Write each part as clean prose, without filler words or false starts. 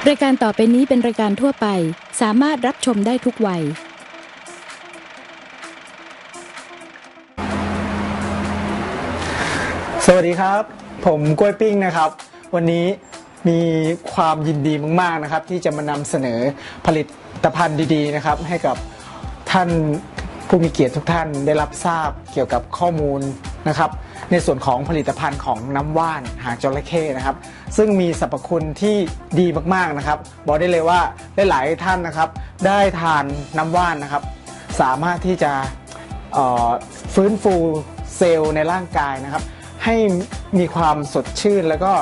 รายการต่อไปนี้เป็นรายการทั่วไปสามารถรับชมได้ทุกวัยสวัสดีครับผมกล้วยปิ้งนะครับวันนี้มีความยินดีมากๆนะครับที่จะมานำเสนอผลิตภัณฑ์ดีๆนะครับให้กับท่านผู้มีเกียรติทุกท่านได้รับทราบเกี่ยวกับข้อมูลนะครับในส่วนของผลิตภัณฑ์ของน้ำว่านหางจระเข้นะครับซึ่งมีสรรพคุณที่ดีมากๆนะครับบอกได้เลยว่าหลายๆท่านนะครับได้ทานน้ำว่านนะครับสามารถที่จะฟื้นฟูเซลล์ในร่างกายนะครับให้มีความสดชื่นแล้วก็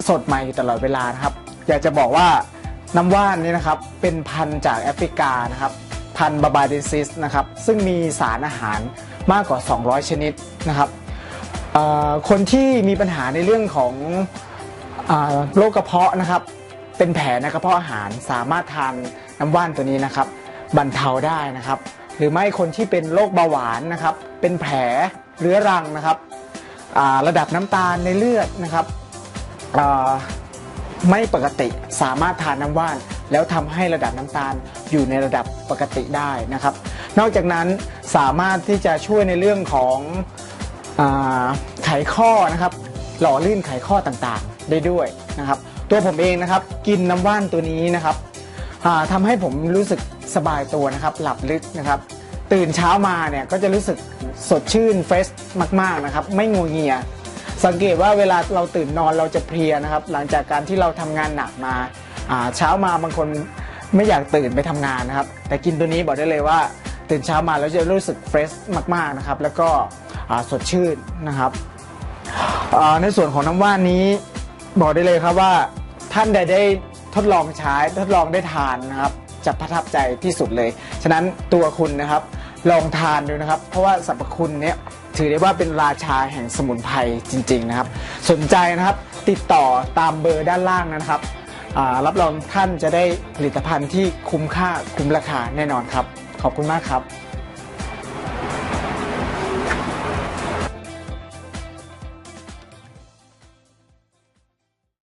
สดใหม่อยู่ตลอดเวลานะครับอยากจะบอกว่าน้ำว่านนี่นะครับเป็นพันธุ์จากแอฟริกานะครับพันธุ์บาบาเดนซิสนะครับซึ่งมีสารอาหารมากกว่า200ชนิดนะครับคนที่มีปัญหาในเรื่องของโรคกระเพาะนะครับเป็นแผลในกระเพาะอาหารสามารถทานน้ำว่านตัวนี้นะครับบรรเทาได้นะครับหรือไม่คนที่เป็นโรคเบาหวานนะครับเป็นแผลเรื้อรังนะครับระดับน้ำตาลในเลือดนะครับไม่ปกติสามารถทานน้ำว่านแล้วทำให้ระดับน้ำตาลอยู่ในระดับปกติได้นะครับนอกจากนั้นสามารถที่จะช่วยในเรื่องของไขข้อนะครับหล่อลื่นไขข้อต่างๆได้ด้วยนะครับตัวผมเองนะครับกินน้ำว่านตัวนี้นะครับทำให้ผมรู้สึกสบายตัวนะครับหลับลึกนะครับตื่นเช้ามาเนี่ยก็จะรู้สึกสดชื่นเฟรชมากๆนะครับไม่งัวเงียสังเกตว่าเวลาเราตื่นนอนเราจะเพลียนะครับหลังจากการที่เราทำงานหนักมาเช้ามาบางคนไม่อยากตื่นไปทำงานนะครับแต่กินตัวนี้บอกได้เลยว่าตื่นเช้ามาแล้วจะรู้สึกเฟรชมากๆนะครับแล้วก็สดชื่นนะครับในส่วนของน้ำว่านนี้บอกได้เลยครับว่าท่านใดได้ทดลองใช้ทดลองได้ทานนะครับจะประทับใจที่สุดเลยฉะนั้นตัวคุณนะครับลองทานดูนะครับเพราะว่าสรรพคุณเนี้ยถือได้ว่าเป็นราชาแห่งสมุนไพรจริงๆนะครับสนใจนะครับติดต่อตามเบอร์ด้านล่างนะครับรับรองท่านจะได้ผลิตภัณฑ์ที่คุ้มค่าคุ้มราคาแน่นอนครับขอบคุณมากครับ